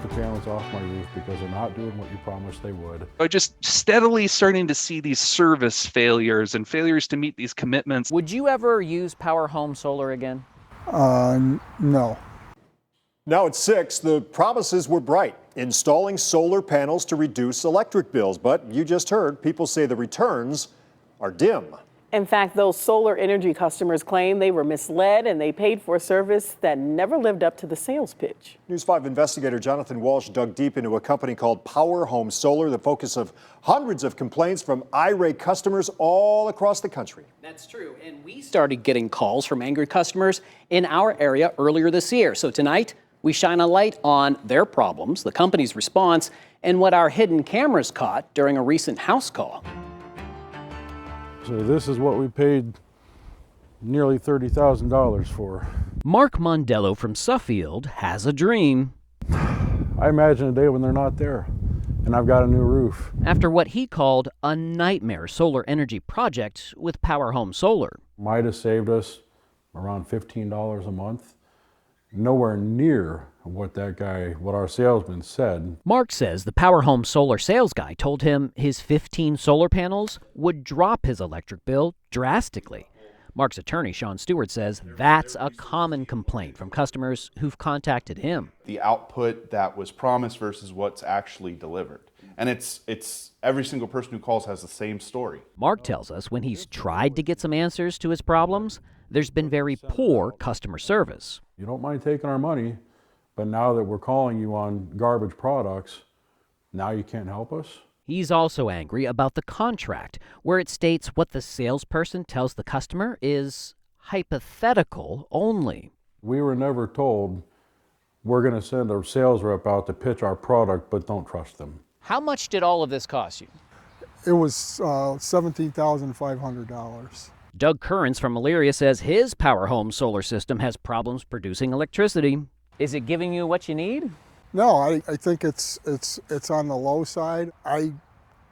want the panels off my roof because they're not doing what you promised they would. I'm just steadily starting to see these service failures and failures to meet these commitments. Would you ever use PowerHome Solar again? No. Now at 6, the promises were bright, installing solar panels to reduce electric bills. But you just heard people say the returns are dim. In fact, those solar energy customers claim they were misled and they paid for a service that never lived up to the sales pitch. News 5 investigator Jonathan Walsh dug deep into a company called PowerHome Solar, the focus of hundreds of complaints from irate customers all across the country. That's true, and we started getting calls from angry customers in our area earlier this year. So tonight, we shine a light on their problems, the company's response, and what our hidden cameras caught during a recent house call. So this is what we paid nearly $30,000 for. Mark Mondolo from Suffield has a dream. I imagine a day when they're not there and I've got a new roof. After what he called a nightmare solar energy project with PowerHome Solar. Might have saved us around $15 a month. Nowhere near what our salesman said. Mark says the PowerHome Solar sales guy told him his 15 solar panels would drop his electric bill drastically. Mark's attorney, Sean Stewart, says that's a common complaint from customers who've contacted him. The output that was promised versus what's actually delivered. And it's every single person who calls has the same story. Mark tells us when he's tried to get some answers to his problems, there's been very poor customer service. You don't mind taking our money, but now that we're calling you on garbage products, now you can't help us? He's also angry about the contract, where it states what the salesperson tells the customer is hypothetical only. We were never told we're going to send a sales rep out to pitch our product, but don't trust them. How much did all of this cost you? It was $17,500. Doug Currants from Elyria says his PowerHome solar system has problems producing electricity. Is it giving you what you need? No, I think it's on the low side. I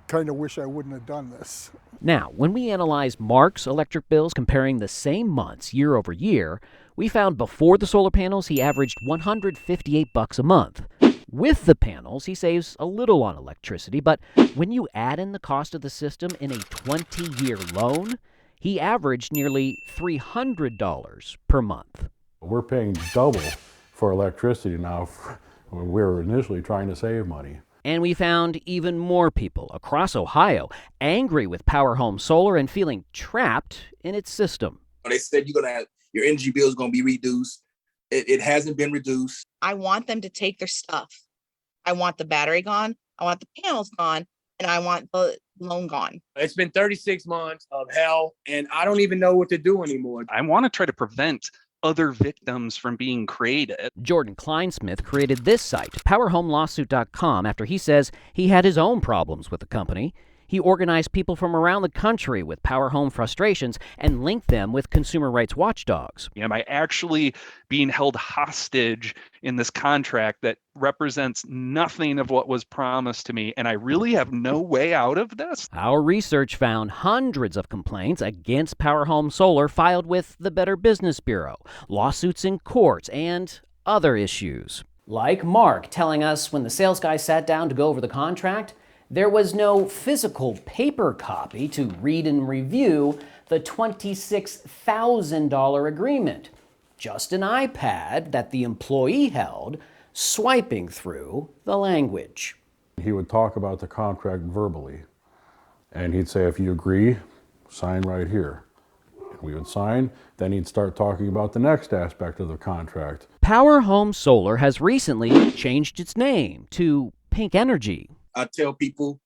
kind of wish I wouldn't have done this. Now, when we analyzed Mark's electric bills comparing the same months year over year, we found before the solar panels he averaged $158 a month. With the panels, he saves a little on electricity, but when you add in the cost of the system in a 20-year loan, he averaged nearly $300 per month. We're paying double for electricity now when we were initially trying to save money. And we found even more people across Ohio angry with PowerHome Solar and feeling trapped in its system. They said your energy bill is going to be reduced. It hasn't been reduced. I want them to take their stuff. I want the battery gone. I want the panels gone. And I want the loan gone. It's been 36 months of hell, and I don't even know what to do anymore. I want to try to prevent other victims from being created. Jordan Kleinsmith created this site, PowerHomeLawsuit.com, after he says he had his own problems with the company. He organized people from around the country with PowerHome frustrations and linked them with consumer rights watchdogs. Am I actually being held hostage in this contract that represents nothing of what was promised to me, and I really have no way out of this? Our research found hundreds of complaints against PowerHome Solar filed with the Better Business Bureau, lawsuits in courts, and other issues. Like Mark telling us when the sales guy sat down to go over the contract, there was no physical paper copy to read and review the $26,000 agreement. Just an iPad that the employee held, swiping through the language. He would talk about the contract verbally, and he'd say, if you agree, sign right here. We would sign, then he'd start talking about the next aspect of the contract. PowerHome Solar has recently changed its name to Pink Energy. I tell people,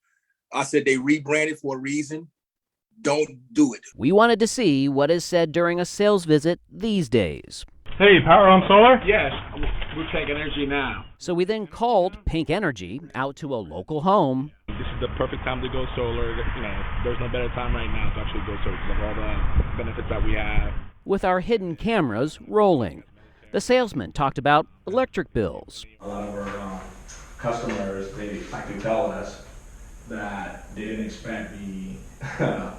I said they rebranded for a reason. Don't do it. We wanted to see what is said during a sales visit these days. Hey, PowerHome Solar? Yes, we're Pink Energy now. So we then called Pink Energy out to a local home. This is the perfect time to go solar. There's no better time right now to actually go solar because of all the benefits that we have. With our hidden cameras rolling. The salesman talked about electric bills. A lot of our customers, they like to tell us that they didn't expect the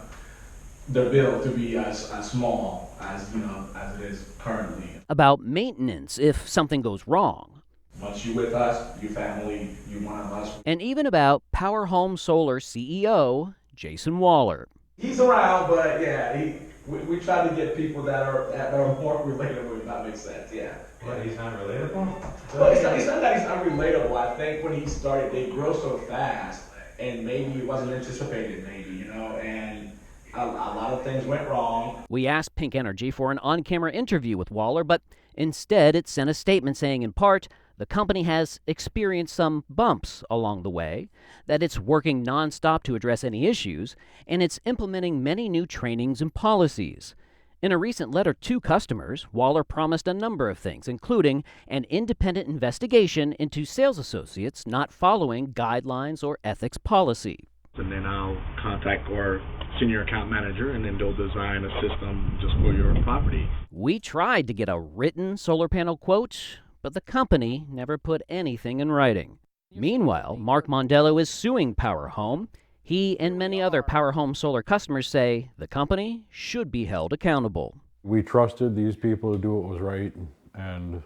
bill to be as small as as it is currently. About maintenance if something goes wrong. Once you with us, you family, you one of us. And even about PowerHome Solar CEO Jason Waller. He's around, but yeah, we try to get people that are more relatable, if that makes sense, yeah. But he's not relatable? Well, it's not that he's unrelatable. I think when he started, they grow so fast, and maybe it wasn't anticipated, and a lot of things went wrong. We asked Pink Energy for an on-camera interview with Waller, but instead it sent a statement saying, in part, the company has experienced some bumps along the way, that it's working nonstop to address any issues, and it's implementing many new trainings and policies. In a recent letter to customers, Waller promised a number of things, including an independent investigation into sales associates not following guidelines or ethics policy. And then I'll contact our senior account manager, and then they'll design a system just for your property. We tried to get a written solar panel quote, but the company never put anything in writing. Meanwhile, Mark Mondolo is suing PowerHome. He and many other PowerHome Solar customers say the company should be held accountable. We trusted these people to do what was right, and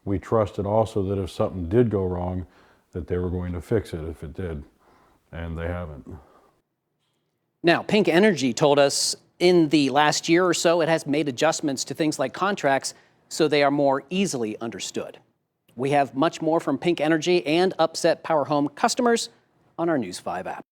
we trusted also that if something did go wrong, that they were going to fix it if it did, and they haven't. Now, Pink Energy told us in the last year or so it has made adjustments to things like contracts so they are more easily understood. We have much more from Pink Energy and upset PowerHome customers on our News 5 app.